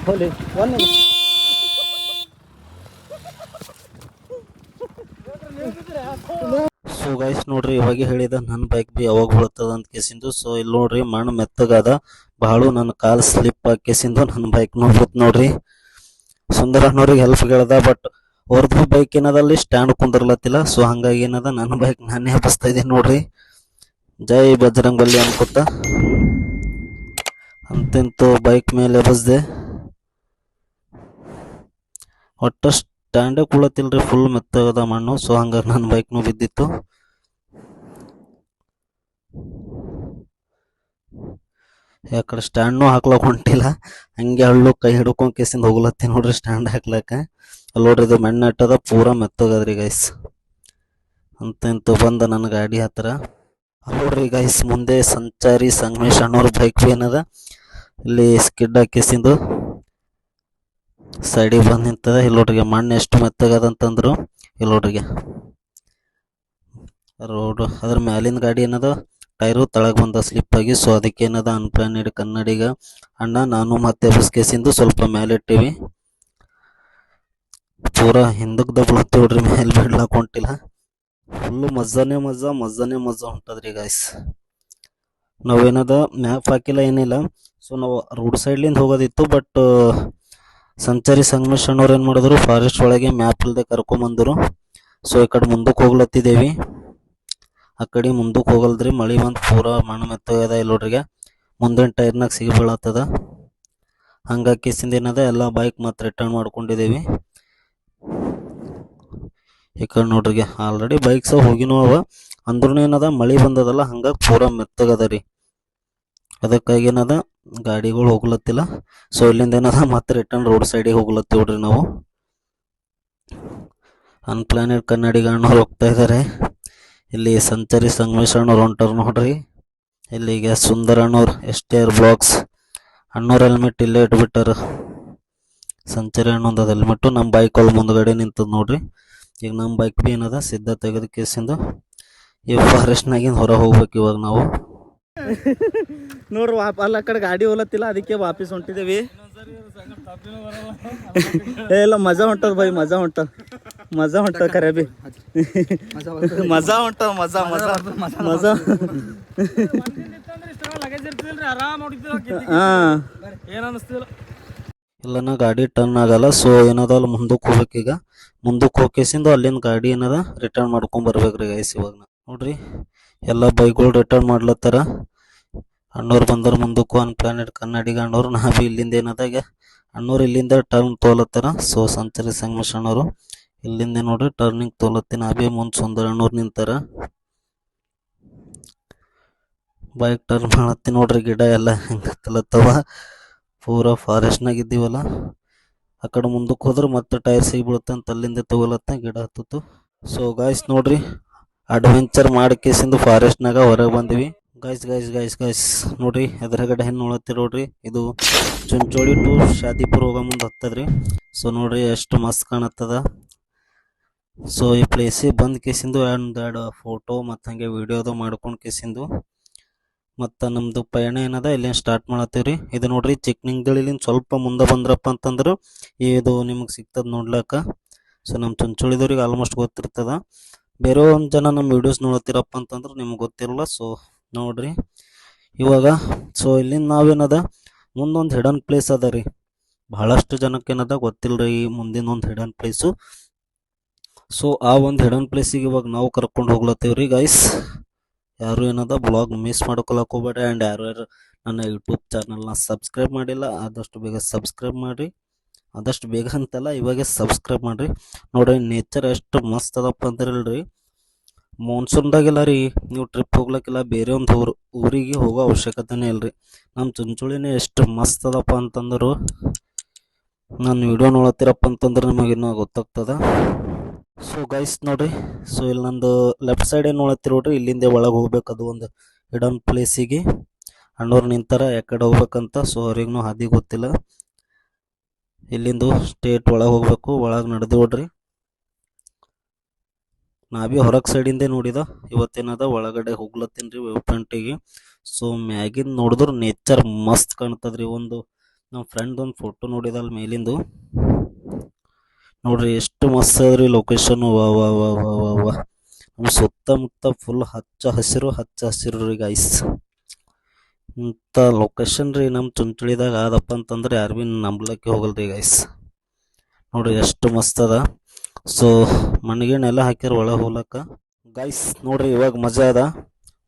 ಹೋಲಿ ಒಂದು so guys ನೋಡ್ರಿ ಇವಾಗ ಹೇಳಿದ ನನ್ನ ಬೈಕ್ ಬಿ ಯಾವಾಗ ಬೀಳ್ತದ ಅಂತ ಕೇಸಿಂದು. ಸೊ ಇಲ್ಲಿ ನೋಡ್ರಿ ಮಣ್ಣು ಮೆತ್ತಗಾದ ಬಹಳ ನನ್ನ ಕಾಲು ಸ್ಲಿಪ್ ಕೇಸಿಂದು ನನ್ನ ಬೈಕ್ ನೋಡ್ಬೋದು ನೋಡ್ರಿ. ಸುಂದರ ಅನ್ನೋರಿಗೆ ಹೆಲ್ಪ್ ಕೇಳ್ದ ಬಟ್ ಅವ್ರದ್ದು ಬೈಕ್ ಏನದಲ್ಲಿ ಸ್ಟ್ಯಾಂಡ್ ಕುಂದಿರ್ಲತ್ತಿಲ್ಲ. ಸೊ ಹಂಗಾಗಿ ಏನದ ನನ್ನ ಬೈಕ್ ನಾನೇ ಹಬ್ಬಿಸ್ತಾ ಇದ್ದೀನಿ ನೋಡ್ರಿ. ಜೈ ಬಜರಂಗ್ ಬಲಿ ಅನ್ಕೋತ ಅಂತಿಂತು ಬೈಕ್ ಮೇಲೆ ಎಬಸ್ದೆ. ಒಟ್ಟು ಸ್ಟ್ಯಾಂಡೇ ಕುಳತಿಲ್ರಿ, ಫುಲ್ ಮೆತ್ತಗದ ಮಣ್ಣು. ಸೊ ಹಂಗಾಗಿ ನನ್ನ ಬೈಕ್ನು ಬಿದ್ದಿತ್ತು. ಯಾಕಡೆ ಸ್ಟ್ಯಾಂಡ್ನು ಹಾಕ್ಲಕ್ ಹೊಂಟಿಲ್ಲ, ಹಂಗೆ ಹಳ್ಳು ಕೈ ಹಿಡ್ಕೊಂಡ್ ಕೇಸಿಂದ ಹೋಗ್ಲತ್ತಿ ನೋಡ್ರಿ ಸ್ಟ್ಯಾಂಡ್ ಹಾಕ್ಲಕ್ಕ. ಅಲ್ಲಿ ನೋಡ್ರಿ ಇದು ಮೆಣ್ಣ ಇಟ್ಟದ ಪೂರಾ ಮೆತ್ತಗದ್ರಿ ಗೈಸ್. ಅಂತಂತು ಬಂದ ನನ್ನ ಗಾಡಿ ಹತ್ರ. ಅಲ್ಲಿ ನೋಡ್ರಿ ಗೈಸ್ ಮುಂದೆ ಸಂಚಾರಿ ಸಂಗಮೇಶ್ ಅನ್ನೋರ್ ಬೈಕ್ ಏನದ ಇಲ್ಲಿ ಸ್ಕಿಡ್ ಹಾಕಿಸಿಂದು ಸೈಡಿಗೆ ಬಂದು ನಿಂತದ. ಇಲ್ಲಿ ನೋಡ್ರಿಗೆ ಮಣ್ಣು ಎಷ್ಟು ಮೆತ್ತಗದಂತಂದ್ರು. ಇಲ್ಲಿ ನೋಡ್ರಿಗೆ ರೋಡ್ ಅದ್ರ ಮ್ಯಾಲಿನ ಗಾಡಿ ಏನದ ಟೈರು ತಳಗ್ ಬಂದ ಸ್ಲಿಪ್ ಆಗಿ. ಸೊ ಅದಕ್ಕೆ ಏನದ ಅನ್ಪ್ಲಾನೆಡ್ ಕನ್ನಡಿಗ ಅಣ್ಣ ನಾನು ಮತ್ತೆ ಬಸ್ಕೇಸಿಂದು ಸ್ವಲ್ಪ ಮೇಲೆ ಇಟ್ಟಿವಿ. ಪೂರಾ ಹಿಂದಕ್ಕೆ ದಬ್ಲತ್ತಿ ನೋಡ್ರಿ, ಮೇಲೆ ಬಿಡ್ಲಾಕ್ ಹೊಂಟಿಲ್ಲ. ಫುಲ್ಲು ಮಜಾನೇ ಮಜಾ ಹೊಂಟದ್ರಿ ಗಾಯ್ಸ್. ನಾವೇನದ ಮ್ಯಾಪ್ ಹಾಕಿಲ್ಲ ಏನಿಲ್ಲ. ಸೊ ನಾವು ರೋಡ್ ಸೈಡ್ಲಿಂದ ಹೋಗೋದಿತ್ತು, ಬಟ್ ಸಂಚಾರಿ ಸಂಗಮೇಶ್ ಅಣ್ಣವ್ರು ಏನು ಮಾಡಿದ್ರು ಫಾರೆಸ್ಟ್ ಒಳಗೆ ಮ್ಯಾಪ್ ಇಲ್ಲದೆ ಕರ್ಕೊಂಬಂದರು. ಸೊ ಈ ಕಡೆ ಮುಂದಕ್ಕೆ ಹೋಗ್ಲತ್ತಿದ್ದೇವಿ. ಆ ಕಡೆ ಮುಂದಕ್ಕೆ ಹೋಗಲ್ದ್ರಿ, ಮಳೆ ಬಂದು ಪೂರಾ ಮಣ್ಣು ಮೆತ್ತಗದ. ಇಲ್ಲಿ ನೋಡ್ರಿಗೆ ಮುಂದಿನ ಟೈರ್ನಾಗ ಸಿಗಿ ಬೀಳತ್ತದ. ಹಂಗಾಗಿ ಕಿಸಿಂದ ಏನದ ಎಲ್ಲ ಬೈಕ್ ಮತ್ತೆ ರಿಟರ್ನ್ ಮಾಡ್ಕೊಂಡಿದ್ದೇವೆ. ಈ ಕಡೆ ನೋಡ್ರಿಗೆ ಆಲ್ರೆಡಿ ಬೈಕ್ಸ್ ಹೋಗಿನೂ ಅವ, ಅಂದ್ರೂ ಏನದ ಮಳೆ ಬಂದದಲ್ಲ ಹಂಗಾಗಿ ಪೂರಾ ಮೆತ್ತಗದ ರೀ. ಅದಕ್ಕಾಗಿ ಏನದ ಗಾಡಿಗಳು ಹೋಗ್ಲತ್ತಿಲ್ಲ. ಸೊ ಇಲ್ಲಿಂದ ಏನದ ಮತ್ತೆ ರಿಟರ್ನ್ ರೋಡ್ ಸೈಡಿಗೆ ಹೋಗ್ಲತ್ತೀವ್ರಿ ನಾವು. ಅನ್ಪ್ಲಾನೆಡ್ ಕನ್ನಡಿಗ ಅಣ್ಣವ್ರು ಹೋಗ್ತಾ ಇದ್ದಾರೆ. ಇಲ್ಲಿ ಸಂಚಾರಿ ಸಂಗಮೇಶ್ ಅಣ್ಣವ್ರು ಹೊಂಟಾರ ನೋಡ್ರಿ. ಇಲ್ಲಿಗೆ ಸುಂದರ ಅಣ್ಣವ್ರು STR ಬ್ಲಾಗ್ಸ್ ಅಣ್ಣವ್ರ ಹೆಲ್ಮೆಟ್ ಇಲ್ಲೇ ಇಟ್ಬಿಟ್ಟಾರ. ಸಂಚಾರಿ ಅಣ್ಣೊಂದು ಹೆಲ್ಮೆಟ್ಟು ನಮ್ಮ ಬೈಕ್ ಅಲ್ಲಿ ಮುಂದ್ಗಡೆ ನಿಂತದ ನೋಡ್ರಿ. ಈಗ ನಮ್ಮ ಬೈಕ್ ಬಿ ಏನದ ಸಿದ್ಧ ತೆಗೆದ ಕೇಸಿಂದ ಈ ಫಾರೆಸ್ಟ್ನಾಗಿಂದ ಹೊರ ಹೋಗ್ಬೇಕು ಇವಾಗ ನಾವು. ನೋಡ್ರಿ ಅಲ್ಲ ಆ ಕಡೆ ಗಾಡಿ ಹೋಲತ್ತಿಲ್ಲ, ಅದಕ್ಕೆ ವಾಪಸ್ ಹೊಂಟಿದ್ದೇವಿ. ಇಲ್ಲ ಮಜಾ ಹೊಂಟದ ಬೈ, ಮಜಾ ಹೊಂಟದ ಖರೆ ಬಿ ಮಜಾ ಹೊಂಟದ ಮಜಾ. ಇಲ್ಲನ ಗಾಡಿ ಟರ್ನ್ ಆಗಲ್ಲ. ಸೊ ಏನದ ಅಲ್ಲಿ ಮುಂದಕ್ಕೆ ಹೋಗ್ಬೇಕೀಗ. ಮುಂದಕ್ಕೆ ಹೋಗಿಸಿಂದ ಅಲ್ಲಿಂದ ಗಾಡಿ ಏನದ ರಿಟರ್ನ್ ಮಾಡ್ಕೊಂಡ್ ಬರ್ಬೇಕ್ರಿ ಗೈಸ್. ಇವಾಗ ನೋಡ್ರಿ ಎಲ್ಲ ಬೈಕ್ಗಳು ರಿಟರ್ನ್ ಮಾಡ್ಲತ್ತಾರ. ಅಣ್ಣವ್ರು ಬಂದವ್ರು ಮುಂದಕ್ಕೂ ಅನ್ಪ್ಲಾನೆಡ್ ಕನ್ನಡಿಗ ಅಣ್ಣವ್ರು. ನಾ ಬಿ ಇಲ್ಲಿಂದ ಏನದಾಗ ಅಣ್ಣವ್ರು ಇಲ್ಲಿಂದ ಟರ್ನ್ ತೋಲತ್ತಾರ. ಸೊ ಸಂಚಾರಿ ಸಂಗಮೇಶ್ ಅಣ್ಣವ್ರು ಇಲ್ಲಿಂದ ನೋಡ್ರಿ ಟರ್ನಿಂಗ್ ತೋಲತ್ತಿ. ನಾ ಬಿ ಮುಂದೆ ಸುಂದರ ಅಣ್ಣವ್ರು ನಿಂತಾರ. ಬೈಕ್ ಟರ್ನ್ ಮಾಡತ್ತಿ ನೋಡ್ರಿ. ಗಿಡ ಎಲ್ಲ ಹೆಂಗತ್ತಲತ್ತವ, ಪೂರಾ ಫಾರೆಸ್ಟ್ನಾಗ ಇದ್ದೀವಲ್ಲ. ಆ ಕಡೆ ಮುಂದಕ್ಕೆ ಹೋದ್ರೆ ಮತ್ತೆ ಟೈರ್ ಸಿಗಿ ಬೀಳುತ್ತೆ ಅಂತ ಅಲ್ಲಿಂದ ತಗೊಲತ್ತ ಗಿಡ ಹತ್ತಿತ್ತು. ಸೊ ಗಾಯ್ಸ್ ನೋಡ್ರಿ ಅಡ್ವೆಂಚರ್ ಮಾಡಕೇಸಿಂದು ಫಾರೆಸ್ಟ್ನಾಗ ಹೊರಗೆ ಬಂದಿವಿ. ಗಾಯ್ಸ್ ನೋಡ್ರಿ ಎದುರುಗಡೆ ಹೆಣ್ಣು ನೋಡತ್ತಿ ನೋಡ್ರಿ. ಇದು ಚುಂಚೋಳಿ ಟು ಶಾದಿಪುರ ಹೋಗೋ ಮುಂದೆ ಹತ್ತದ್ರಿ. ಸೊ ನೋಡ್ರಿ ಎಷ್ಟು ಮಸ್ತ್ ಕಾಣತ್ತದ. ಸೊ ಈ ಪ್ಲೇಸಿಗೆ ಬಂದ್ ಕೇಸಿಂದು ಎರಡು ಫೋಟೋ ಮತ್ತು ಹಂಗೆ ವಿಡಿಯೋದು ಮಾಡ್ಕೊಂಡು ಕೇಸಿಂದು ಮತ್ತು ನಮ್ಮದು ಪಯಣ ಏನದ ಇಲ್ಲೇನು ಸ್ಟಾರ್ಟ್ ಮಾಡತ್ತೀವ್ರಿ. ಇದು ನೋಡ್ರಿ ಚಿಕ್ಕನಿಂಗ್ದಳಿಲಿಂದ ಸ್ವಲ್ಪ ಮುಂದೆ ಬಂದ್ರಪ್ಪ ಅಂತಂದ್ರೆ ಇದು ನಿಮಗೆ ಸಿಗ್ತದೆ ನೋಡ್ಲಕ್ಕ. ಸೊ ನಮ್ಮ ಚುಂಚೋಳಿದವ್ರಿಗೆ ಆಲ್ಮೋಸ್ಟ್ ಗೊತ್ತಿರ್ತದ. ಬೇರೆ ಒಂದು ಜನ ನಮ್ಮ ವೀಡಿಯೋಸ್ ನೋಡತ್ತೀರಪ್ಪ ಅಂತಂದ್ರೆ ನಿಮ್ಗೆ ಗೊತ್ತಿರಲ್ಲ. ಸೊ ನೋಡ್ರಿ ಇವಾಗ. ಸೊ ಇಲ್ಲಿಂದ ನಾವೇನದ ಮುಂದೊಂದು ಹಿಡನ್ ಪ್ಲೇಸ್ ಅದ ರೀ. ಬಹಳಷ್ಟು ಜನಕ್ಕೆ ಏನದ ಗೊತ್ತಿಲ್ಲರಿ ಈ ಮುಂದಿನ ಒಂದು ಹಿಡನ್ ಪ್ಲೇಸು. ಸೊ ಆ ಒಂದು ಹಿಡನ್ ಪ್ಲೇಸಿಗೆ ಇವಾಗ ನಾವು ಕರ್ಕೊಂಡು ಹೋಗ್ಲತ್ತೀವ್ರಿ ಗೈಸ್. ಯಾರು ಏನದ ಬ್ಲಾಗ್ ಮಿಸ್ ಮಾಡ್ಕೊಳಕ್ ಹೋಗ್ಬೇಡಿ. ಆ್ಯಂಡ್ ಯಾರು ನನ್ನ ಯೂಟ್ಯೂಬ್ ಚಾನಲ್ನ ಸಬ್ಸ್ಕ್ರೈಬ್ ಮಾಡಿಲ್ಲ ಆದಷ್ಟು ಬೇಗ ಸಬ್ಸ್ಕ್ರೈಬ್ ಮಾಡಿರಿ. ಆದಷ್ಟು ಬೇಗ ಅಂತಲ್ಲ, ಇವಾಗೆ ಸಬ್ಸ್ಕ್ರೈಬ್ ಮಾಡಿರಿ. ನೋಡ್ರಿ ನೇಚರ್ ಎಷ್ಟು ಮಸ್ತ್ ಅದಪ್ಪ ಅಂತಿರಲ್ರಿ. ಮಾನ್ಸೂನ್ದಾಗೆಲ್ಲ ರೀ ನೀವು ಟ್ರಿಪ್ ಹೋಗ್ಲಕ್ಕಿಲ್ಲ, ಬೇರೆ ಒಂದು ಊರಿಗೆ ಹೋಗೋ ಅವಶ್ಯಕತೆನೇ ಇಲ್ರಿ. ನಮ್ಮ ಚುಂಚೋಳಿನೇ ಎಷ್ಟು ಮಸ್ತ್ ಅದಪ್ಪ ಅಂತಂದರು. ನಾನು ವಿಡಿಯೋ ನೋಡತ್ತೀರಪ್ಪ ಅಂತಂದ್ರೆ ನಿಮಗಿನ್ನೂ ಗೊತ್ತಾಗ್ತದ. ಸೊ ಗೈಸ್ ನೋಡ್ರಿ, ಸೊ ಇಲ್ಲಿ ನಂದು ಲೆಫ್ಟ್ ಸೈಡ್ ಏನು ನೋಡತ್ತೀರಿ ನೋಡ್ರಿ, ಇಲ್ಲಿಂದ ಒಳಗೆ ಹೋಗ್ಬೇಕು. ಅದು ಒಂದು ಹಿಡನ್ ಪ್ಲೇಸಿಗೆ ಅಣ್ಣವ್ರು ನಿಂತಾರ ಯಾಕಡೆ ಹೋಗ್ಬೇಕಂತ. ಸೊ ಅವ್ರಿಗೂ ಹಾದಿ ಗೊತ್ತಿಲ್ಲ. ಇಲ್ಲಿಂದು ಸ್ಟೇಟ್ ಒಳಗೆ ಹೋಗ್ಬೇಕು. ಒಳಗೆ ನಡೆದು ನೋಡ್ರಿ. ನಾ ಬಿ ಹೊರಗೆ ಸೈಡಿಂದೇ ನೋಡಿದ. ಇವತ್ತೇನದ ಒಳಗಡೆ ಹೋಗ್ಲತ್ತೀನಿ ರೀ ವ್ಯೂ ಪಾಯಿಂಟಿಗೆ. ಸೊ ಮ್ಯಾಗಿಂದ ನೋಡಿದ್ರೆ ನೇಚರ್ ಮಸ್ತ್ ಕಾಣ್ತದ್ರಿ. ಒಂದು ನಮ್ಮ ಫ್ರೆಂಡ್ ಒಂದು ಫೋಟೋ ನೋಡಿದಲ್ಲ ಮೇಲಿಂದು, ನೋಡ್ರಿ ಎಷ್ಟು ಮಸ್ತ್ ಅದ್ರಿ ಲೊಕೇಶನ್. ವಾ ವಾ ವಾ ವಾ ವಾ ವಾ, ನಮ್ಮ ಸುತ್ತಮುತ್ತ ಫುಲ್ ಹಚ್ಚ ಹಸಿರು ರೀ ಗೈಸ್. ಇಂಥ ಲೊಕೇಶನ್ ರೀ ನಮ್ಮ ಚುಂಚಳಿದಾಗ ಆದಪ್ಪ ಅಂತಂದ್ರೆ ಯಾರು ಭೀ ನಂಬ್ಲಕ್ಕೆ ಹೋಗಲ್ರಿ ಗೈಸ್. ನೋಡ್ರಿ ಎಷ್ಟು ಮಸ್ತ್ ಅದ. ಸೊ ಮಣ್ಣಿಗೆಣ್ಣೆಲ್ಲ ಹಾಕ್ಯಾರ ಒಳಗೆ ಹೋಗ್ಲಕ್ಕ ಗೈಸ್. ನೋಡ್ರಿ ಇವಾಗ ಮಜಾ ಅದ.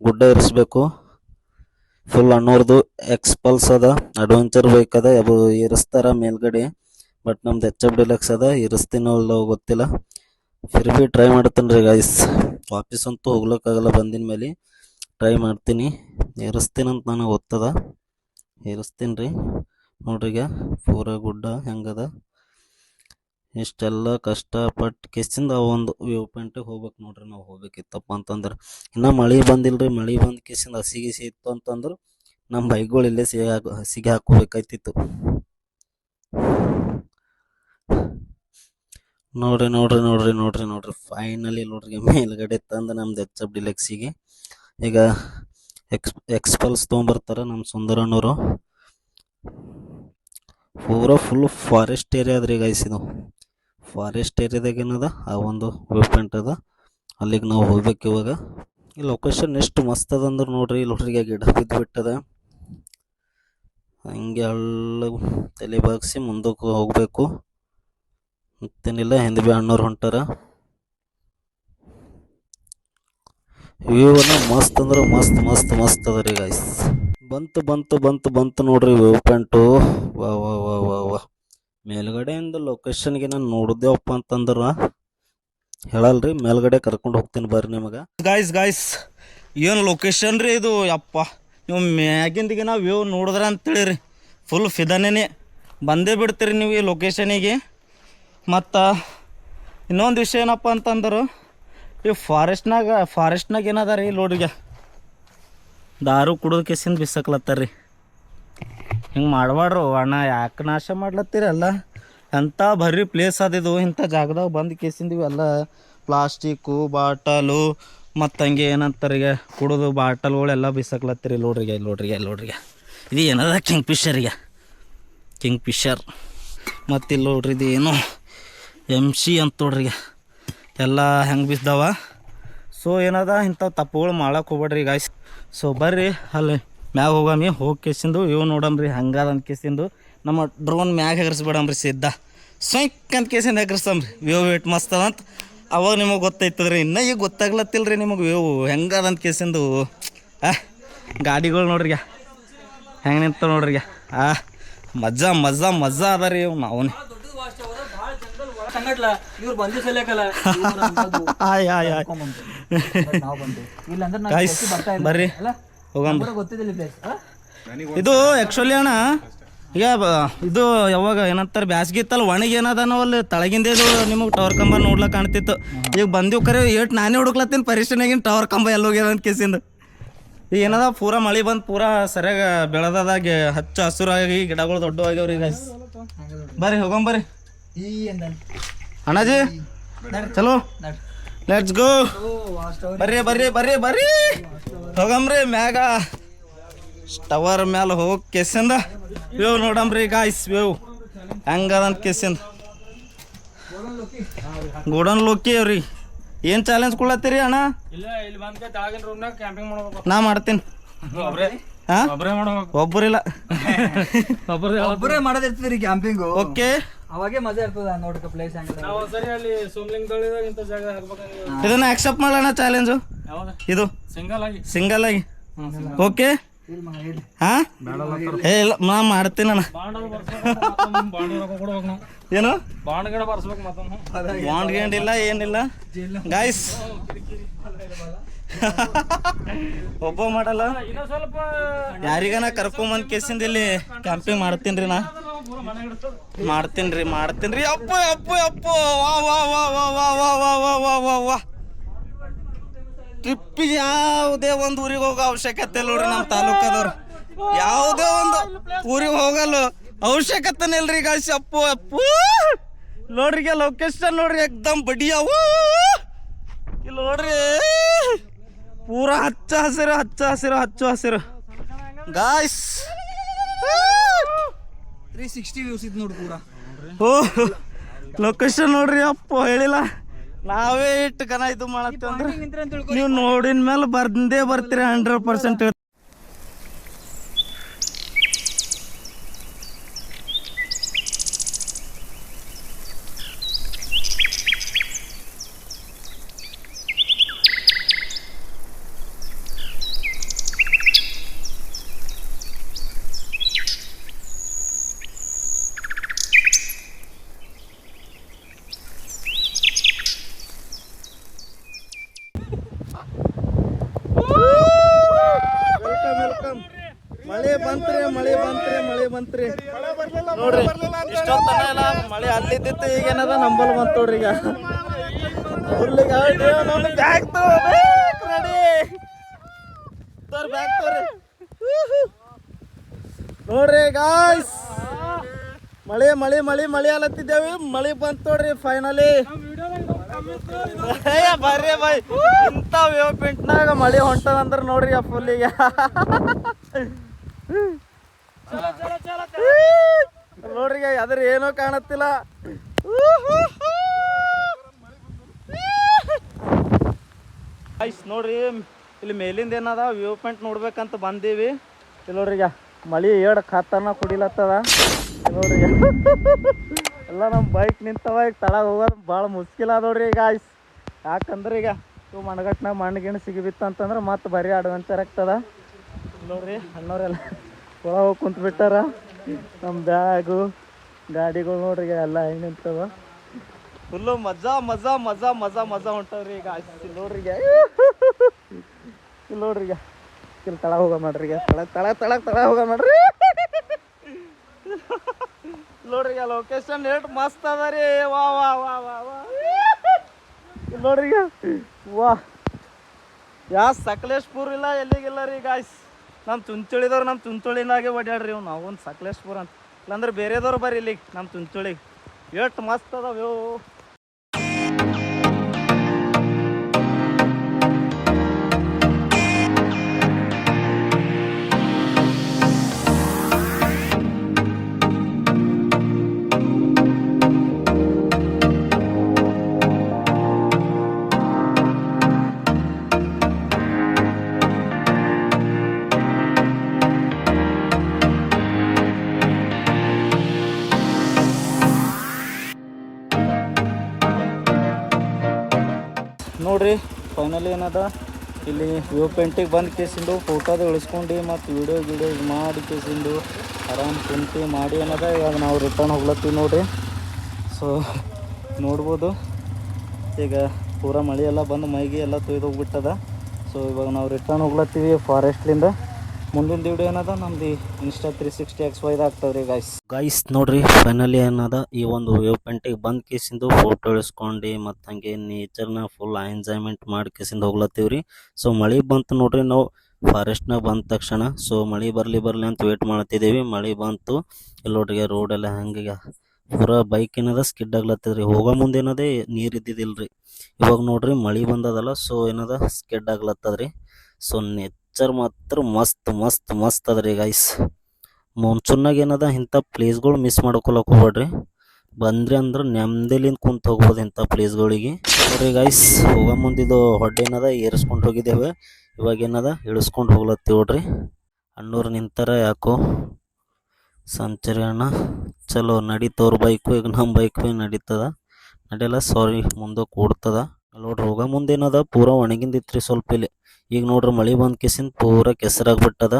ಗುಡ್ಡ ಇರಿಸ್ಬೇಕು. ಫುಲ್ ಅಣ್ಣೋರ್ದು ಎಕ್ಸ್ಪಲ್ಸ್ ಅದ, ಅಡ್ವೆಂಚರ್ ಬೈಕ್ ಅದ. ಅದು ಇರಿಸ್ತಾರ ಮೇಲ್ಗಡೆ, ಬಟ್ ನಮ್ದು HF ಡಿಲಕ್ಸ್ ಅದ. ಇರಿಸ್ತೀನೋ ಇಲ್ಲೋ ಗೊತ್ತಿಲ್ಲ, ಫಿರ್ ಭೀ ಟ್ರೈ ಮಾಡ್ತೇನೆ ರೀ ಗೈಸ್. ವಾಪಸ್ ಅಂತೂ ಹೋಗ್ಲಿಕ್ಕಾಗಲ್ಲ, ಬಂದಿನ ಮೇಲೆ ಟ್ರೈ ಮಾಡ್ತೀನಿ. ಏರಿಸ್ತೀನಂತ ನನಗೆ ಗೊತ್ತದ, ಏರಿಸ್ತೀನಿ ರೀ. ನೋಡ್ರಿ ಈಗ ಪೂರ ಗುಡ್ಡ ಹೆಂಗದ. ಇಷ್ಟೆಲ್ಲ ಕಷ್ಟಪಟ್ಟು ಕೆಸಿಂದ ಒಂದು ವ್ಯೂ ಪಾಯಿಂಟಿಗೆ ಹೋಗ್ಬೇಕು ನೋಡ್ರಿ. ನಾವು ಹೋಗ್ಬೇಕಿತ್ತಪ್ಪ ಅಂತಂದ್ರೆ ಇನ್ನೂ ಮಳೆ ಬಂದಿಲ್ಲ ರೀ. ಮಳೆ ಬಂದು ಕೆಸಿಂದ ಹಸಿ ಇತ್ತು ಅಂತಂದ್ರೆ ನಮ್ಮ ಬೈಕ್ಗಳು ಇಲ್ಲೇ ಹಸಿಗೆ ಹಾಕೋಬೇಕಾಯ್ತಿತ್ತು. ನೋಡ್ರಿ ಫೈನಲಿ ನೋಡ್ರಿ ಮೇಲ್ಗಡೆ ತಂದು ನಮ್ದು HF ಡಿಲಕ್ಸಿಗೆ ಈಗ ಎಕ್ಸ್ಪಲ್ಸ್ ತೊಗೊಂಬರ್ತಾರೆ ನಮ್ಮ ಸುಂದರಣ್ಣವರು. ಪೂರಾ ಫುಲ್ ಫಾರೆಸ್ಟ್ ಏರಿಯಾ ಅದ್ರಿ ಗೈಸ್. ಇದು ಫಾರೆಸ್ಟ್ ಏರಿಯಾದಾಗ ಏನದ ಆ ಒಂದು ವ್ಯೂ ಪಾಯಿಂಟ್ ಅದ, ಅಲ್ಲಿಗೆ ನಾವು ಹೋಗ್ಬೇಕು ಇವಾಗ. ಈ ಲೊಕೇಶನ್ ಎಷ್ಟು ಮಸ್ತ್ ಅದ ಅಂದ್ರೆ ನೋಡ್ರಿ, ಇಲ್ಲೊಟ್ರಿಗೆ ಗಿಡ ಬಿದ್ದು ಬಿಟ್ಟದ. ಹಂಗೆ ಹಳ್ಳ ತಲೆ ಬಾಗಿಸಿ ಮುಂದಕ್ಕೆ ಹೋಗ್ಬೇಕು, ಮತ್ತೇನಿಲ್ಲ. ಹಿಂದೆ ಭೀ ಅಣ್ಣವ್ರು ಹೊಂಟಾರ. ವ್ಯೂ ಅನ್ನ ಮಸ್ತ್ ಅಂದ್ರೆ ಮಸ್ತ್ ಅದ ರೀ ಗೈಸ್. ಬಂತು ನೋಡ್ರಿ ವ್ಯೂ ಪಾಯಿಂಟು. ವಾ ವಾ ವಾ ವಾ ವಾ, ಮೇಲ್ಗಡೆಯಿಂದ ಲೊಕೇಶನ್ಗೆ ನಾನು ನೋಡಿದೆವಪ್ಪ ಅಂತಂದ್ರೆ ಹೇಳಲ್ರಿ, ಮೇಲ್ಗಡೆ ಕರ್ಕೊಂಡು ಹೋಗ್ತೀನಿ ಬರ್ರಿ ನಿಮಗೆ. ಗಾಯ್ಸ್ ಏನು ಲೊಕೇಶನ್ ರೀ ಇದು. ಯಪ್ಪ, ನೀವು ಮ್ಯಾಗಿಂದಿಗೆ ನಾವು ವ್ಯೂ ನೋಡಿದ್ರೆ ಅಂತೇಳಿರಿ ಫುಲ್ ಫಿದಾನೇ ಬಂದೇ ಬಿಡ್ತೀರಿ ನೀವು ಈ ಲೊಕೇಶನಿಗೆ. ಮತ್ತು ಇನ್ನೊಂದು ವಿಷಯ ಏನಪ್ಪ ಅಂತಂದ್ರೆ, ಈ ಫಾರೆಸ್ಟ್ನಾಗ ಏನದ ರೀ ನೋಡ್ರಿಗೆ, ದಾರು ಕುಡಿದು ಕೆಸಿಂದ ಬಿಸಾಕ್ಲತ್ತಾರ್ರಿ. ಹಿಂಗೆ ಮಾಡಬಾಡ್ರು ಅಣ್ಣ, ಯಾಕೆ ನಾಶ ಮಾಡ್ಲತ್ತೀರಲ್ಲ. ಎಂಥ ಭರಿ ಪ್ಲೇಸ್ ಅದಿದು. ಇಂಥ ಜಾಗದಾಗ ಬಂದು ಕೇಸಿಂದ ಇವೆಲ್ಲ ಪ್ಲಾಸ್ಟಿಕ್ಕು ಬಾಟಲು ಮತ್ತು ಹಂಗೆ ಏನಂತಾರೆ ಈಗ ಕುಡಿದು ಬಾಟಲ್ಗಳೆಲ್ಲ ಬಿಸಾಕ್ಲತ್ತೀರಿ. ನೋಡ್ರಿಗೆ ಇದು ಏನದ ಕಿಂಗ್ ಫಿಶರ್. ಮತ್ತು ಇಲ್ಲಿ ನೋಡ್ರಿ ಇದು ಏನು MC ಅಂತ ನೋಡ್ರಿ ಎಲ್ಲ ಹೆಂಗೆ ಬಿದ್ದಾವ. ಸೊ ಏನದ ಇಂಥವು ತಪ್ಪುಗಳು ಮಾಡಕ್ಕೆ ಹೋಗ್ಬೇಡ್ರಿ ಗಾಯ್ಸ್. ಸೊ ಬರ್ರಿ ಅಲ್ಲಿ ಮ್ಯಾಗ ಹೋಗಮ್ಮಿ, ಹೋಗಿ ಕೇಸಿಂದು ಇವು ನೋಡಮ್ರಿ ಹಂಗದ ಅಂತ ಕೇಸಿಂದು. ನಮ್ಮ ಡ್ರೋನ್ ಮ್ಯಾಗ ಹೆಗರ್ಸ್ಬೇಡಮ್ರಿ, ಸಿದ್ಧ ಸ್ವೈಕ್ ಅಂತ ಕೇಸಿಂದ ಹೆಗರ್ಸ್ತಮ್ರಿ. ವ್ಯೂ ವೇಟ್ ಮಸ್ತ್ ಅದಂತ ಅವಾಗ ನಿಮಗೆ ಗೊತ್ತೈತದ್ರಿ. ಇನ್ನೂ ಈಗ ಗೊತ್ತಾಗ್ಲತ್ತಿಲ್ರಿ ನಿಮಗೆ ವ್ಯೂ ಹೆಂಗದ ಅಂತ ಕೇಸಿಂದು. ಗಾಡಿಗಳು ನೋಡ್ರಿ ಹೆಂಗೆ ನಿಂತ ನೋಡ್ರಿ. ಮಜಾ ಅದ ರೀ ನಾವು. ಬರ್ರಿ ಹೋಗಂಬ್ರಿ. ಇದು ಆ್ಯಕ್ಚುಲಿ ಅಣ್ಣ ಈಗ ಇದು ಯಾವಾಗ ಏನಂತಾರೆ ಬ್ಯಾಸ್ಗೆ ಇತ್ತಲ್ಲ, ಒಣಗಿ ಏನದನೋ ಅಲ್ಲಿ ತಳಗಿಂದ ಇದು ನಿಮಗೆ ಟವರ್ ಕಂಬ ನೋಡ್ಲಕ್ಕೆ ಕಾಣ್ತಿತ್ತು. ಈಗ ಬಂದಿವ್ ಕರೆ ನಾನೇ ಹುಡುಕ್ಲತ್ತೀನಿ ಪರಿಶೀಲನೆಗಿನ ಟವರ್ ಕಂಬ ಎಲ್ಲ ಹೋಗ್ಯದ ಅಂತ ಕೇಸಿಂದ. ಈಗ ಏನದ ಪೂರಾ ಮಳೆ ಬಂದು ಪೂರಾ ಸರಿಯಾಗಿ ಬೆಳೆದಾಗಿ ಹಚ್ಚ ಹಸುರಾಗಿ ಗಿಡಗಳು ದೊಡ್ಡವಾಗ್ಯವ್ರಿ ಗೈಸ್. ಬರ್ರಿ ಹೋಗಂಬರ್ರಿ ಅಣ್ಣಾಜಿ, ಚಲೋ ಲೆಟ್ಸ್ ಗೋ. ಬರ್ರಿ ಹೋಗಂಬ್ರಿ ಮ್ಯಾಗ ಟವರ್ ಮ್ಯಾಲ ಹೋಗಿ ಕೆಸಿಂದ ವ್ಯೂ ನೋಡಂಬ್ರಿ ಗಾಯ್ಸ್. ವ್ಯೂ ಹೆಂಗದಂತ ಕೇಸಿಂದ ಗೋಡನ್ ಲೋಕಿ ಅವ್ರಿ. ಏನು ಚಾಲೆಂಜ್ ಕೊಡ್ಲತ್ತೀರಿ ಅಣ್ಣ? ನಾ ಮಾಡ್ತೀನಿ. ಒಬ್ಬರಿಲ್ಲ ಒಬ್ಬರೇ ಮಾಡೋದಿರ್ತದ್ರಿ ಕ್ಯಾಂಪಿಂಗು. ಓಕೆ, ಅವಾಗೆ ಮಜಾ ಇರ್ತದ ನೋಡಕ ಪ್ಲೇಸ್. ಇದನ್ನ ಆಕ್ಸೆಪ್ಟ್ ಮಾಡೋಣ ಚಾಲೆಂಜು. ಇದು ಸಿಂಗಲ್ ಆಗಿ ಓಕೆ. ಹಾ ಇಲ್ಲ ನಾ ಮಾಡ್ತೀನಿ ಅಣ್ಣ. ಏನು ಬಾಂಡ್ ಗೇಂಡ್ ಇಲ್ಲ ಏನಿಲ್ಲ ಗಾಯ್ಸ್. ಒಬ್ಬ ಮಾಡಲ್ಲ, ಯಾರಿಗಾನ ಕರ್ಕೊಂಬಂದ್ ಕೇಸಿಂದ ಇಲ್ಲಿ ಕ್ಯಾಂಪಿಂಗ್ ಮಾಡ್ತೀನಿ ರೀ. ಮಾಡ್ತೀನಿ ರೀ. ಅಪ್ಪ ವಾ ಟ್ರಿಪ್ಪಿಗೆ ಯಾವುದೇ ಒಂದು ಊರಿಗೆ ಹೋಗೋ ಅವಶ್ಯಕತೆ ಇಲ್ಲ ನೋಡ್ರಿ. ನಮ್ಮ ತಾಲೂಕದವ್ರು ಯಾವುದೇ ಒಂದು ಊರಿಗೆ ಹೋಗಲ್ಲ ಅವಶ್ಯಕತೆನೇ ಇಲ್ರಿ ಗಾಯ್ಸ್. ಅಪ್ಪು ನೋಡ್ರಿ ಲೊಕೇಶನ್ ನೋಡ್ರಿ, ಎಕ್ದಮ್ ಬಡಿಯಾವು ಇಲ್ಲಿ ನೋಡ್ರಿ. ಪೂರಾ ಹಚ್ಚ ಹಸಿರು ಗಾಯ್ಸ್. 360 ವ್ಯೂಸ್ ಇತ್ತು ನೋಡಿ ಪೂರಾ. ಓ ಲೊಕೇಶನ್ ನೋಡ್ರಿ ಅಪ್ಪ ಹೇಳಿಲ್ಲ ನಾವೇ ಇಟ್ಟು ಕನ ಇದು ಮಾಡತ್ತೀವಿ ಅಂದ್ರೆ ನೀವು ನೋಡಿನ ಮೇಲೆ ಬಂದೇ ಬರ್ತೀರಿ 100%. ವೆಲ್ಕಮ್ ಮಳೆ ಬಂತ್ರಿ ನೋಡ್ರಿ ಇಷ್ಟೊತ್ತನ ಎಲ್ಲ ಮಳೆ ಅಲ್ಲಿದ್ದಿತ್ತು ಈಗೇನದ ನಂಬಲ್ ಬಂತ ನೋಡ್ರಿ ಈಗ ಬ್ಯಾಗ್ ರೆಡಿ ಬ್ಯಾಗ್ ತೋರಿ ನೋಡ್ರಿ ಗಾಯ್ಸ್ ಮಳೆ ಅಲತ್ತಿದ್ದೇವೆ ಮಳೆ ಬಂತ ನೋಡ್ರಿ ಫೈನಲಿ. ಬರ್ರಿ ಬಾಯ್ ಇಂಥ ವ್ಯೂ ಪಾಯಿಂಟ್ನಾಗ ಮಳೆ ಹೊಂಟದಂದ್ರ ನೋಡ್ರಿ ಫುಲ್ ಈಗ ನೋಡ್ರಿ ಅದ್ರ ಏನೋ ಕಾಣತ್ತಿಲ್ಲ. ನೋಡ್ರಿ ಇಲ್ಲಿ ಮೇಲಿಂದ ಏನದ ವ್ಯೂ ಪಾಯಿಂಟ್ ನೋಡ್ಬೇಕಂತ ಬಂದೀವಿ. ಇಲ್ಲಿ ನೋಡ್ರಿ ಈಗ ಮಳಿ ಏಡ್ ಖಾತರ್ನ ಕುಡಿಲತ್ತದ ನೋಡ್ರಿ ಎಲ್ಲ ನಮ್ಮ ಬೈಕ್ ನಿಂತವ ಈಗ ತಳಗ ಹೋಗೋದು ಭಾಳ ಮುಸ್ಕಿಲ್ ಅದ ನೋಡ್ರಿ ಈಗ ಯಾಕಂದ್ರೆ ಈಗ ಇವು ಮಣಗಟ್ನಾಗ ಮಣ್ಣು ಸಿಗಿಬಿತ್ತಂತಂದ್ರೆ ಮತ್ತೆ ಬರೀ ಅಡ್ವೆಂಚರ್ ಆಗ್ತದ ನೋಡ್ರಿ. ಅಣ್ಣವ್ರೆಲ್ಲ ಒಳ ಹೋಗಿ ಕುಂತ ಬಿಟ್ಟಾರ. ನಮ್ಮ ಬ್ಯಾಗು ಗಾಡಿಗಳು ನೋಡ್ರಿ ಎಲ್ಲ ಹೆಂಗೆ ನಿಂತವ ಫುಲ್ಲು ಮಜಾ ಹೊಂಟವ್ರಿ ಈಗ ನೋಡ್ರಿ ಈಗ ಇಲ್ಲಿ ನೋಡ್ರಿ ಈಗ ಇಲ್ಲಿ ತಳ ಹೋಗ ಮಾಡ್ರಿ ಈಗ ತಳ ಹೋಗ ಮಾಡ್ರಿ ನೋಡ್ರಿ ಈಗ ಲೊಕೇಶನ್ ಎಷ್ಟು ಮಸ್ತ್ ಅದ ರೀ. ವಾ ನೋಡ್ರಿ ಈಗ ಯಾ ಸಕಲೇಶ್ಪುರ ಇಲ್ಲ ಎಲ್ಲಿಗಿಲ್ಲ ರೀ ಗಾಯ್ಸ್. ನಮ್ಮ ಚುಂಚುಳಿದವ್ರು ನಮ್ಮ ಚುಂಚುಳಿನಾಗೆ ಓಡಾಡ್ರಿ ಇವ್ ನಾವೊಂದು ಸಕಲೇಶ್ಪುರ ಅಂತ ಇಲ್ಲಾಂದ್ರೆ ಬೇರೆದವ್ರು ಬರ್ರಿ ಇಲ್ಲಿಗೆ ನಮ್ಮ ಚುಂಚುಳಿಗೆ ಎಷ್ಟು ಮಸ್ತ್ ಅದಾವ. ನೋಡ್ರಿ ಫೈನಲಿ ಏನದ ಇಲ್ಲಿ ವ್ಯೂ ಪಾಯಿಂಟಿಗೆ ಬಂದು ಕೇಸಿಂದು ಫೋಟೋದು ಇಳಿಸ್ಕೊಂಡು ಮತ್ತು ವಿಡಿಯೋ ಮಾಡಿ ಕೇಸಿಂದು ಆರಾಮ್ ಕುಂತು ಮಾಡಿ ಏನದ ಇವಾಗ ನಾವು ರಿಟರ್ನ್ ಹೋಗ್ಲತ್ತೀವಿ ನೋಡ್ರಿ. ಸೊ ನೋಡ್ಬೋದು ಈಗ ಪೂರ ಮಳೆ ಎಲ್ಲ ಬಂದು ಮೈಗೆ ಎಲ್ಲ ತೊಯ್ದು ಹೋಗ್ಬಿಟ್ಟದ. ಸೊ ಇವಾಗ ನಾವು ರಿಟರ್ನ್ ಹೋಗ್ಲತ್ತೀವಿ ಫಾರೆಸ್ಟ್ಲಿಂದ. ಮುಂದಿನ ವಿಡಿಯೋ ಏನದ ನಮ್ದು ಇನ್ಸ್ಟಾ 360xy ಆಗ್ತಾವ್ರಿ ಗಾಯ್ಸ್ ನೋಡ್ರಿ ಫೈನಲಿ ಏನದ ಈ ಒಂದು ವ್ಯೂ ಪಾಯಿಂಟಿಗೆ ಬಂದ್ ಕೇಸಿಂದು ಫೋಟೋ ಇಳಿಸ್ಕೊಂಡು ಮತ್ತು ಹಂಗೆ ನೇಚರ್ನ ಫುಲ್ ಎಂಜಾಯ್ಮೆಂಟ್ ಮಾಡಿ ಕೇಸಿಂದ ಹೋಗ್ಲತ್ತೀವ್ರಿ. ಸೊ ಮಳೆ ಬಂತು ನೋಡ್ರಿ ನಾವು ಫಾರೆಸ್ಟ್ನಾಗ ಬಂದ ತಕ್ಷಣ. ಸೊ ಮಳೆ ಬರಲಿ ಅಂತ ವೇಟ್ ಮಾಡ್ತಿದ್ದೀವಿ. ಮಳೆ ಬಂತು ಇಲ್ಲಿ ನೋಡ್ರಿ ರೋಡ್ ಎಲ್ಲ ಹಂಗೆ ಪೂರಾ ಬೈಕ್ ಏನದ ಸ್ಕಿಡ್ ಆಗ್ಲತ್ತದ್ರಿ. ಹೋಗೋ ಮುಂದೆ ಏನದೇ ನೀರು ಇದ್ದಿದ್ದಿಲ್ರಿ. ಇವಾಗ ನೋಡ್ರಿ ಮಳೆ ಬಂದದಲ್ಲ ಸೊ ಏನದ ಸ್ಕಿಡ್ ಆಗ್ಲತ್ತದ್ರಿ. ಸೊ ನೇಚರ್ ಮಾತ್ರ ಮಸ್ತ್ ಅದ್ರಿ ಗೈಸ್. ಮಾನ್ಸೂನ್ನಾಗ ಏನದ ಇಂಥ ಪ್ಲೇಸ್ಗಳು ಮಿಸ್ ಮಾಡ್ಕೊಳಕ್ ಹೋಗ್ಬೇಡ್ರಿ. ಬಂದ್ರಿ ಅಂದ್ರೆ ನೆಮ್ಮದಿಲಿಂದ ಕುಂತ ಹೋಗ್ಬೋದು ಇಂಥ ಪ್ಲೇಸ್ಗಳಿಗೆ. ನೋಡ್ರಿ ಗೈಸ್ ಹೋಗೋ ಮುಂದಿದು ಹೊಡ್ಡೆ ಏನದ ಏರಿಸ್ಕೊಂಡು ಹೋಗಿದ್ದೇವೆ. ಇವಾಗ ಏನದ ಇಳಿಸ್ಕೊಂಡು ಹೋಗ್ಲತ್ತೀವಿ ನೋಡ್ರಿ. ಅಣ್ಣೂರು ನಿಂತಾರ ಯಾಕೋ ಸಂಚರಿ ಅಣ್ಣ ಚಲೋ ನಡೀತವ್ರ ಬೈಕು. ಈಗ ನಮ್ಮ ಬೈಕು ನಡೀತದ ನಡೆಯಲ್ಲ ಸಾರಿ ಮುಂದಕ್ಕೆ ಓಡ್ತದ. ನೋಡ್ರಿ ಹೋಗೋ ಮುಂದೇನದ ಪೂರ ಒಣಗಿಂದಿತ್ರಿ ಸ್ವಲ್ಪ ಇಲ್ಲಿ. ಈಗ ನೋಡ್ರಿ ಮಳೆ ಬಂದ ಕೇಸಿಂದ ಪೂರ ಕೆಸರಾಗ್ಬಿಟ್ಟದ.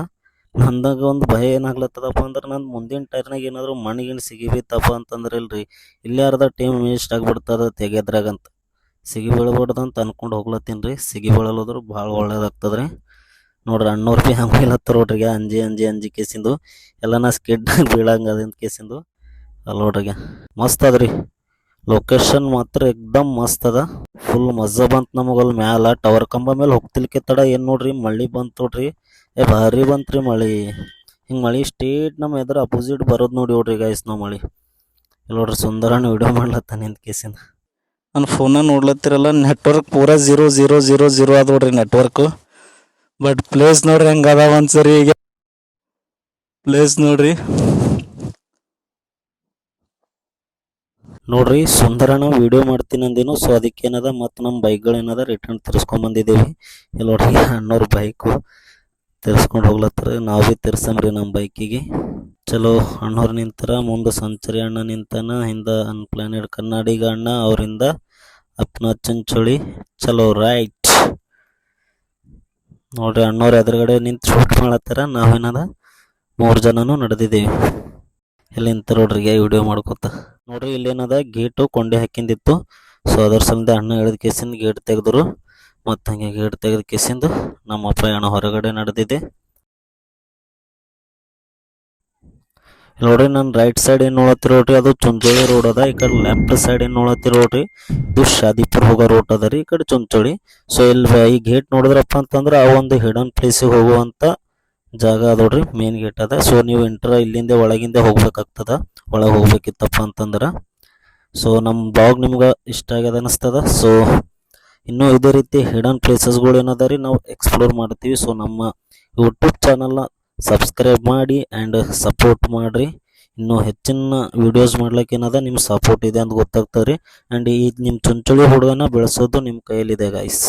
ನಂದಾಗ ಒಂದು ಭಯ ಏನಾಗ್ಲತ್ತದಪ್ಪ ಅಂದ್ರೆ ನಂದು ಮುಂದಿನ ಟೈರ್ನಾಗ ಏನಾದರೂ ಮಣ್ಣಿಗಿಣ್ ಸಿಗಿಬಿತ್ತಪ್ಪ ಅಂತಂದ್ರೆ ಇಲ್ರಿ ಇಲ್ಲೇ ಅರ್ಧ ಟೈಮ್ ವೇಸ್ಟ್ ಆಗಿಬಿಡ್ತದ ತೆಗೆದ್ರಾಗಂತ. ಸಿಗಿ ಬೀಳ್ಬಾರ್ದಂತ ಅನ್ಕೊಂಡು ಹೋಗ್ಲತ್ತೀನಿ ರೀ. ಸಿಗಿ ಬೀಳಲ್ಲೋದ್ರು ಭಾಳ ಒಳ್ಳೇದಾಗ್ತದ್ರಿ. ನೋಡ್ರಿ ಅಣ್ಣವ್ರು ಭೀ ಹಂಗೆ ಇಲ್ಲತ್ತಾರ ನೋಡ್ರಿಗೆ ಅಂಜಿ ಕೇಸಿಂದು ಎಲ್ಲ ನಾ ಸ್ಕಿಡ್ ಬೀಳಂಗೆ ಅದಂತ ಕೇಸಿಂದು. ಅಲ್ಲಿ ನೋಡ್ರಿಗೆ ಮಸ್ತ್ ಅದ್ರಿ ಲೊಕೇಶನ್ ಮಾತ್ರ ಎಕ್ದಮ್ ಮಸ್ತ್ ಅದ. ಫುಲ್ ಮಜಾ ಬಂತು ನಮಗಲ್ಲಿ ಮ್ಯಾಲ ಟವರ್ ಕಂಬ ಮೇಲೆ ಹೋಗ್ತಿಲ್ಕೆ ತಡ ಏನು ನೋಡ್ರಿ ಮಳೆ ಬಂತು ನೋಡ್ರಿ. ಭಾರಿ ಬಂತ್ರಿ ಮಳೆ. ಹಿಂಗೆ ಮಳೆ ಸ್ಟೇಟ್ ನಮ್ಮ ಎದುರು ಅಪೋಸಿಟ್ ಬರೋದು ನೋಡ್ರಿ ಗೈಸ್ ನಾವು ಮಳೆ. ಇಲ್ಲಿ ನೋಡ್ರಿ ಸುಂದರಣ್ಣ ವಿಡಿಯೋ ಮಾಡ್ಲತ್ತಾನೆ ನಿಂತ ಕೇಸಿಂದ. ನನ್ನ ಫೋನಾಗ ನೋಡ್ಲತ್ತಿರಲ್ಲ ನೆಟ್ವರ್ಕ್ ಪೂರಾ 0 ಅದ ನೋಡ್ರಿ ನೆಟ್ವರ್ಕು. ಬಟ್ ಪ್ಲೇಸ್ ನೋಡ್ರಿ ಹೆಂಗೆ ಅದಾವ ಒಂದ್ಸರಿ ಈಗ ಪ್ಲೇಸ್ ನೋಡ್ರಿ ನೋಡ್ರಿ ಸುಂದರನ ವಿಡಿಯೋ ಮಾಡ್ತೀನಿ ಅಂದೇನು, ಸೊ ಅದಕ್ಕೇನದ ಮತ್ತು ನಮ್ಮ ಬೈಕ್ಗಳೇನದ ರಿಟರ್ನ್ ತಿರ್ಸ್ಕೊಂಬಂದಿದ್ದೀವಿ. ಇಲ್ಲಿ ನೋಡ್ರಿ ಅಣ್ಣವ್ರ ಬೈಕು ತಿರ್ಸ್ಕೊಂಡು ಹೋಗ್ಲತ್ತಾರ, ನಾವು ಭೀ ತಿರ್ಸಮ್ರಿ ನಮ್ಮ ಬೈಕಿಗೆ. ಚಲೋ ಅಣ್ಣವ್ರು ನಿಂತರ, ಮುಂದೆ ಸಂಚರಿ ಅಣ್ಣ ನಿಂತಾನ, ಹಿಂದ ಅನ್ಪ್ಲಾನೆಡ್ ಕನ್ನಡಿಗ ಅಣ್ಣ, ಅವರಿಂದ ಅಪ್ನ ಚಂಚೋಳಿ. ಚಲೋ ರೈಟ್ ನೋಡ್ರಿ ಅಣ್ಣವ್ರ ಎದುರುಗಡೆ ನಿಂತು ಶೂಟ್ ಮಾಡತ್ತಾರ, ನಾವೇನದ 3 ಜನನು ನಡೆದಿದ್ದೀವಿ. ಇಲ್ಲಿ ನಿಂತ ನೋಡ್ರಿ ವಿಡಿಯೋ ಮಾಡ್ಕೊತ. ನೋಡ್ರಿ ಇಲ್ಲೇನದ ಗೇಟು ಕೊಂಡೆ ಹಾಕಿಂದಿತ್ತು, ಸೊ ಅದ್ರ ಸಲದ ಅಣ್ಣ ಹೇಳಿದ ಕೇಸಿಂದ ಗೇಟ್ ತೆಗೆದ್ರು. ಮತ್ತು ಹಂಗೆ ಗೇಟ್ ತೆಗೆದ ಕೇಸಿಂದ ನಮ್ಮ ಪ್ರಯಾಣ ಹೊರಗಡೆ ನಡೆದಿದೆ. ನೋಡ್ರಿ ನನ್ನ ರೈಟ್ ಸೈಡ್ ಏನು ನೋಡತ್ತೀರಿ ನೋಡ್ರಿ, ಅದು ಚುಂಚೋಳಿ ರೋಡ್ ಅದ. ಈ ಕಡೆ ಲೆಫ್ಟ್ ಸೈಡ್ ಏನು ನೋಡತ್ತೀರಿ ನೋಡ್ರಿ, ಇದು ಶಾದಿಪುರ್ ಹೋಗೋ ರೋಡ್ ಅದ ರೀ, ಈ ಕಡೆ ಚುಂಚೋಳಿ. ಸೊ ಇಲ್ಲಿ ಈ ಗೇಟ್ ನೋಡಿದ್ರಪ್ಪ ಅಂತಂದ್ರೆ ಆ ಒಂದು ಹಿಡನ್ ಪ್ಲೇಸಿಗೆ ಹೋಗುವಂಥ ಜಾಗ ಅದೋಡ್ರಿ, ಮೇನ್ ಗೇಟ್ ಅದ. ಸೊ ನೀವು ಇಲ್ಲಿಂದ ಒಳಗಿಂದ ಹೋಗ್ಬೇಕಾಗ್ತದ, ಒಳಗೆ ಹೋಗ್ಬೇಕಿತ್ತಪ್ಪ ಅಂತಂದ್ರೆ. ಸೊ ನಮ್ಮ ಬ್ಲಾಗ್ ನಿಮ್ಗೆ ಇಷ್ಟ ಆಗ್ಯದ ಅನಿಸ್ತದ. ಸೊ ಇನ್ನೂ ಇದೇ ರೀತಿ ಹಿಡನ್ ಪ್ಲೇಸಸ್ಗಳು ಏನದ ರೀ ನಾವು ಎಕ್ಸ್ಪ್ಲೋರ್ ಮಾಡ್ತೀವಿ. ಸೊ ನಮ್ಮ ಯೂಟ್ಯೂಬ್ ಚಾನಲ್ನ ಸಬ್ಸ್ಕ್ರೈಬ್ ಮಾಡಿ ಆ್ಯಂಡ್ ಸಪೋರ್ಟ್ ಮಾಡಿರಿ. ಇನ್ನೂ ಹೆಚ್ಚಿನ ವೀಡಿಯೋಸ್ ಮಾಡ್ಲಿಕ್ಕೆ ಏನದ ನಿಮ್ಮ ಸಪೋರ್ಟ್ ಇದೆ ಅಂತ ಗೊತ್ತಾಗ್ತದೆ ರೀ. ಆ್ಯಂಡ್ ಈ ನಿಮ್ಮ ಚುಂಚುಳಿ ಹುಡುಗನ ಬೆಳೆಸೋದು ನಿಮ್ಮ ಕೈಯಲ್ಲಿದೆ ಗೈಸ್.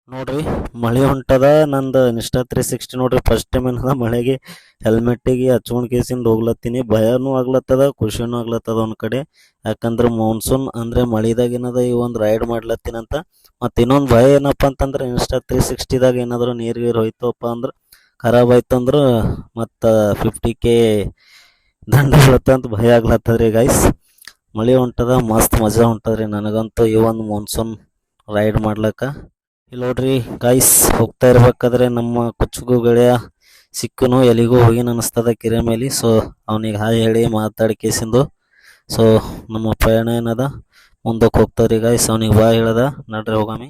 ನೋಡ್ರಿ ಮಳೆ ಹೊಂಟದ, ನಂದು ಇನ್ಸ್ಟಾ 360 ನೋಡ್ರಿ ಫಸ್ಟ್ ಟೈಮ್ ಏನದ ಮಳೆಗೆ ಹೆಲ್ಮೆಟ್ಟಿಗೆ ಹಚ್ಕೊಂಡ್ ಕೇಸಿಂದ ಹೋಗ್ಲತ್ತೀನಿ. ಭಯನೂ ಆಗ್ಲತ್ತದ, ಖುಷಿನೂ ಆಗ್ಲತ್ತದ ಒಂದು ಕಡೆ. ಯಾಕಂದ್ರೆ ಮಾನ್ಸೂನ್ ಅಂದರೆ ಮಳಿದಾಗ ಏನದ ಈ ಒಂದು ರೈಡ್ ಮಾಡ್ಲತ್ತೀನಂತ. ಮತ್ತು ಇನ್ನೊಂದು ಭಯ ಏನಪ್ಪ ಅಂತಂದ್ರೆ ಇನ್ಸ್ಟಾ 360ದಾಗ ಏನಾದರೂ ನೀರು ಗೀರು ಹೋಯ್ತಪ್ಪ ಅಂದ್ರೆ ಖರಾಬ್ ಆಯ್ತು ಅಂದ್ರೆ ಮತ್ತು 50K ದಂಡ ಬೀಳತ್ತಂತ ಭಯ ಆಗ್ಲತ್ತದ್ರಿ ಗೈಸ್. ಮಳೆ ಹೊಂಟದ, ಮಸ್ತ್ ಮಜಾ ಹೊಂಟದ್ರಿ ನನಗಂತೂ ಈ ಒಂದು ಮಾನ್ಸೂನ್ ರೈಡ್ ಮಾಡ್ಲಕ್ಕ. ಇಲ್ಲಿ ನೋಡ್ರಿ ಗೈಸ್, ಹೋಗ್ತಾ ಇರ್ಬೇಕಾದ್ರೆ ನಮ್ಮ ಕುಚ್ಚುಗು ಗೆಳೆಯ ಸಿಕ್ಕನು, ಎಲ್ಲಿಗೂ ಹೋಗಿ ಅನಿಸ್ತದ ಕೆರೆ ಮೇಲೆ. ಸೊ ಅವನಿಗೆ ಹಾಯ್ ಹೇಳಿ ಮಾತಾಡಿ ಕೇಸಿಂದು ಸೊ ನಮ್ಮ ಪ್ರಯಾಣ ಏನದ ಮುಂದಕ್ಕೆ ಹೋಗ್ತಾವ್ರಿ ಗೈಸ್. ಅವನಿಗೆ ಬಾಯ್ ಹೇಳ್ದ, ನಡ್ರಿ ಹೋಗಾಮಿ.